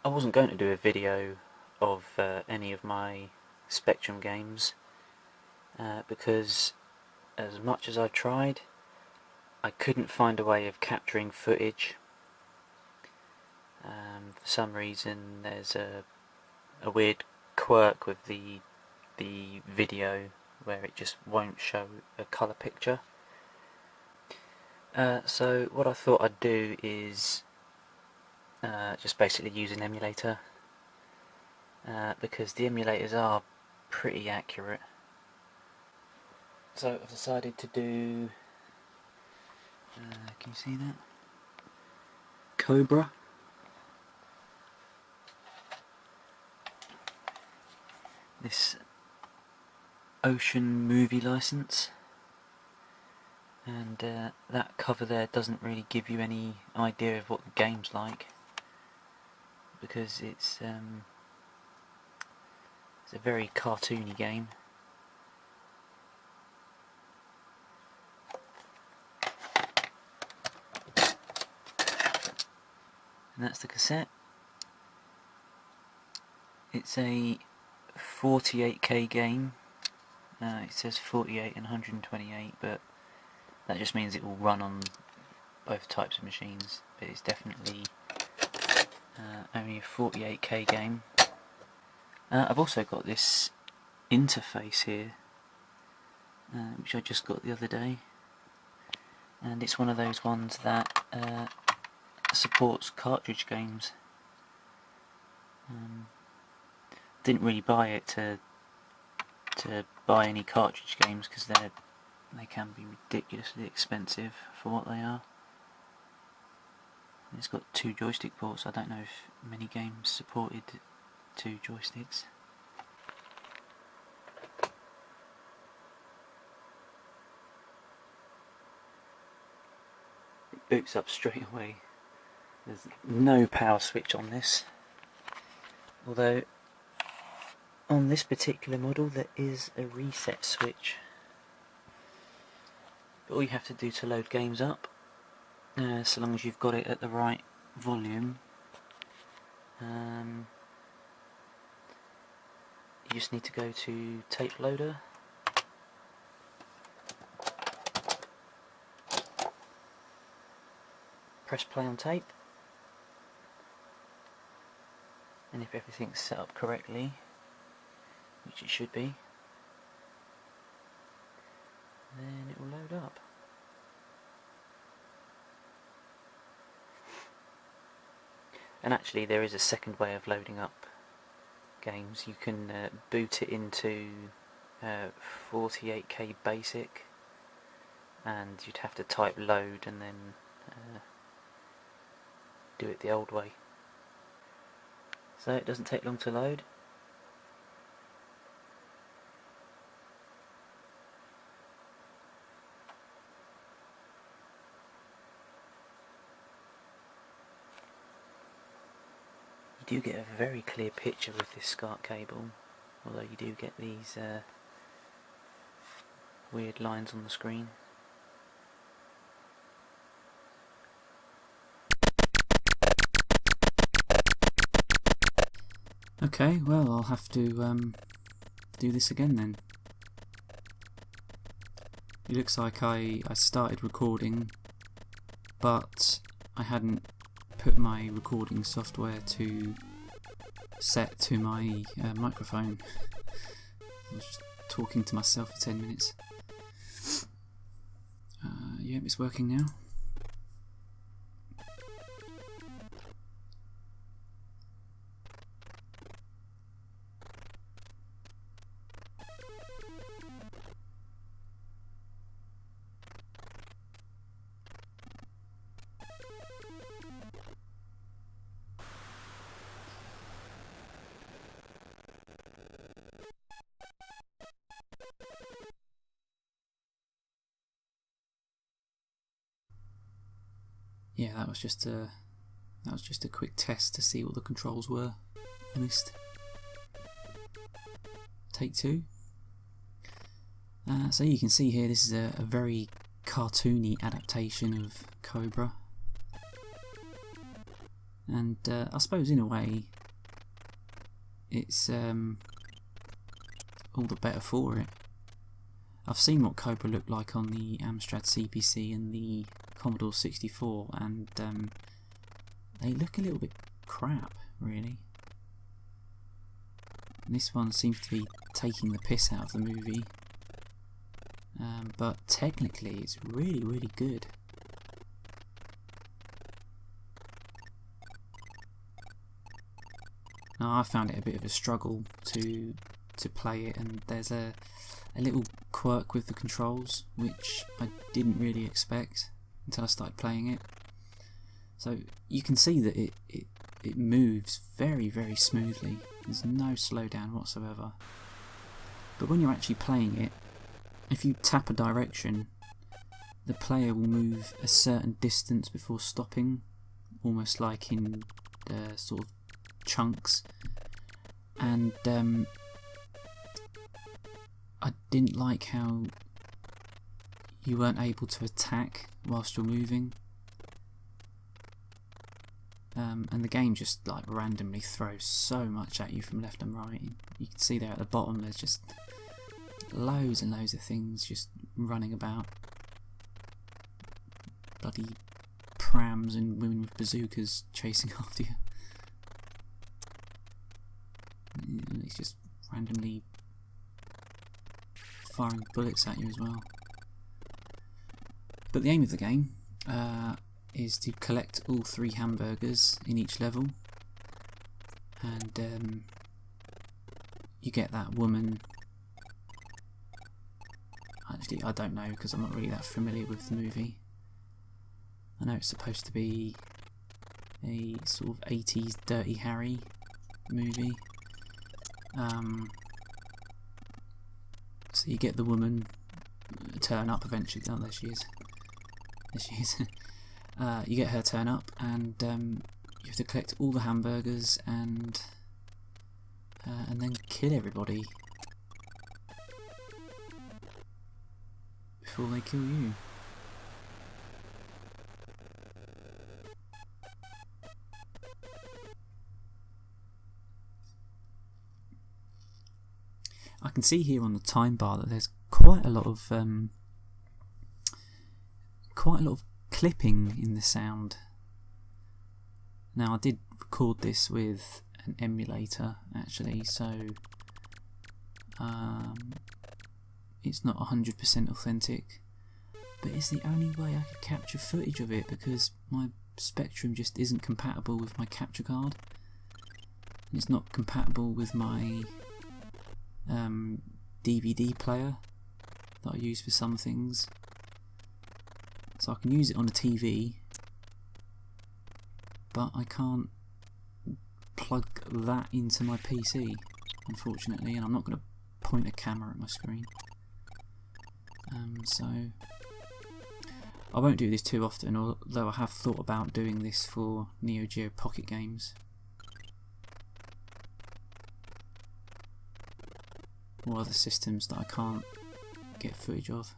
I wasn't going to do a video of any of my Spectrum games because as much as I tried, I couldn't find a way of capturing footage. For some reason there's a weird quirk with the video where it just won't show a colour picture. So what I thought I'd do is just basically use an emulator, because the emulators are pretty accurate. So I've decided to do, can you see that? Cobra. This ocean movie license, and that cover there doesn't really give you any idea of what the game's like, because it's a very cartoony game. And that's the cassette. It's a 48K game. It says 48 and 128, but that just means it will run on both types of machines. But it's definitely only a 48K game. I've also got this interface here, which I just got the other day, and it's one of those ones that supports cartridge games. Didn't really buy it to buy any cartridge games because they can be ridiculously expensive for what they are. And it's got 2 joystick ports. I don't know if many games supported 2 joysticks. It boots up straight away. There's no power switch on this, although on this particular model there is a reset switch. But all you have to do to load games up, so long as you've got it at the right volume, you just need to go to tape loader, press play on tape, and if everything's set up correctly, which it should be, then it will load up. And actually there is a second way of loading up games. You can boot it into 48K basic, and you'd have to type load and then do it the old way. So it doesn't take long to load. You do get a very clear picture with this SCART cable, although you do get these weird lines on the screen. Okay, well, I'll have to do this again then. It looks like I started recording, but I hadn't put my recording software to set to my microphone. I was just talking to myself for 10 minutes. Yeah, it's working now. Yeah, that was just a quick test to see what the controls were. Honest. Take 2. So you can see here, this is a very cartoony adaptation of Cobra. And I suppose in a way it's all the better for it. I've seen what Cobra looked like on the Amstrad CPC and the Commodore 64, and they look a little bit crap, really. And this one seems to be taking the piss out of the movie, but technically it's really, really good. Now, I found it a bit of a struggle to play it, and there's a little quirk with the controls which I didn't really expect until I started playing it. So you can see that it moves very, very smoothly. There's no slowdown whatsoever. But when you're actually playing it, if you tap a direction, the player will move a certain distance before stopping, almost like in sort of chunks. And I didn't like how you weren't able to attack whilst you're moving. And the game just like randomly throws so much at you from left and right. You can see there at the bottom there's just loads and loads of things just running about. Bloody prams and women with bazookas chasing after you. And it's just randomly firing bullets at you as well. But the aim of the game is to collect all 3 hamburgers in each level, and you get that woman. Actually, I don't know because I'm not really that familiar with the movie. I know it's supposed to be a sort of 80s Dirty Harry movie. So you get the woman turn up eventually. Oh, there she is. There she is. You get her turn up, and you have to collect all the hamburgers and then kill everybody before they kill you. I can see here on the time bar that there's quite a lot of clipping in the sound. Now, I did record this with an emulator actually, so it's not 100% authentic, but it's the only way I could capture footage of it because my Spectrum just isn't compatible with my capture card. It's not compatible with my DVD player that I use for some things. So I can use it on a TV, but I can't plug that into my PC, unfortunately, and I'm not going to point a camera at my screen. So I won't do this too often, although I have thought about doing this for Neo Geo Pocket games. Or other systems that I can't get footage of.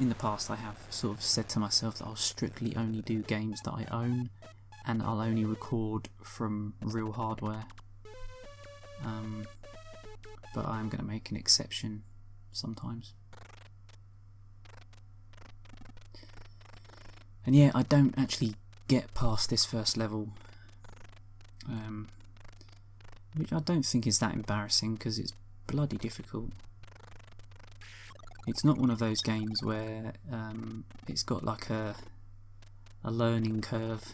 In the past I have sort of said to myself that I'll strictly only do games that I own, and I'll only record from real hardware. But I'm going to make an exception sometimes. And yeah, I don't actually get past this first level, which I don't think is that embarrassing because it's bloody difficult. It's not one of those games where it's got like a learning curve.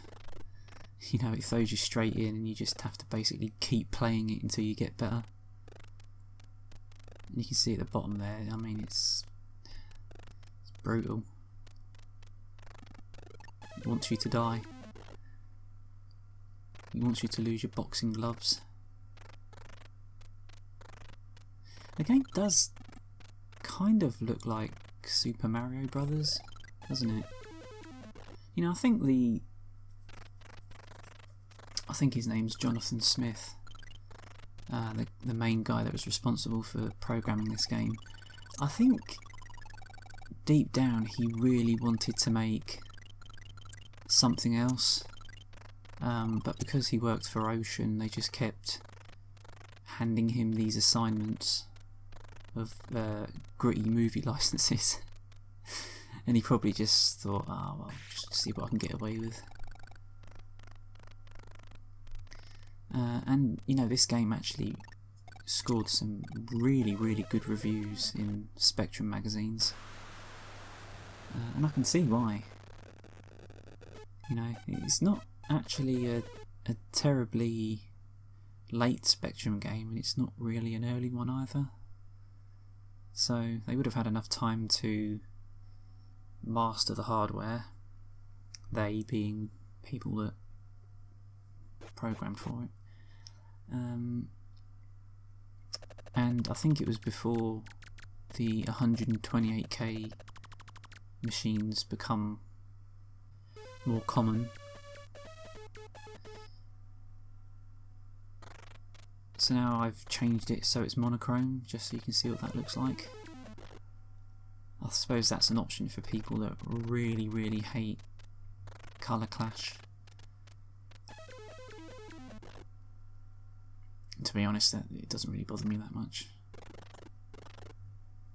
You know, it throws you straight in and you just have to basically keep playing it until you get better. And you can see at the bottom there, I mean, it's brutal. It wants you to die. It wants you to lose your boxing gloves. The game does kind of look like Super Mario Brothers, doesn't it? You know, I think his name's Jonathan Smith, the main guy that was responsible for programming this game. I think deep down he really wanted to make something else, but because he worked for Ocean, they just kept handing him these assignments of gritty movie licenses. And he probably just thought, oh well, just see what I can get away with. And you know, this game actually scored some really good reviews in Spectrum magazines, and I can see why. You know, it's not actually a terribly late Spectrum game, and it's not really an early one either. So they would have had enough time to master the hardware, they being people that programmed for it. And I think it was before the 128K machines become more common. So now I've changed it so it's monochrome, just so you can see what that looks like. I suppose that's an option for people that really hate colour clash. And to be honest, it doesn't really bother me that much.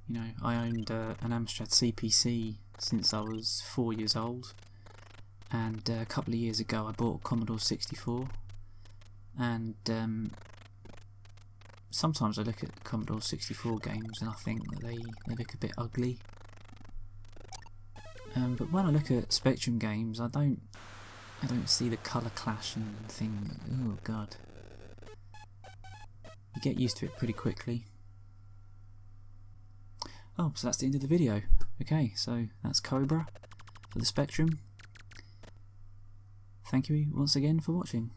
You know, I owned an Amstrad CPC since I was 4 years old, and a couple of years ago I bought a Commodore 64, and sometimes I look at Commodore 64 games and I think that they look a bit ugly. But when I look at Spectrum games, I don't see the colour clash and think, oh god. You get used to it pretty quickly. Oh, so that's the end of the video. Okay, so that's Cobra for the Spectrum. Thank you once again for watching.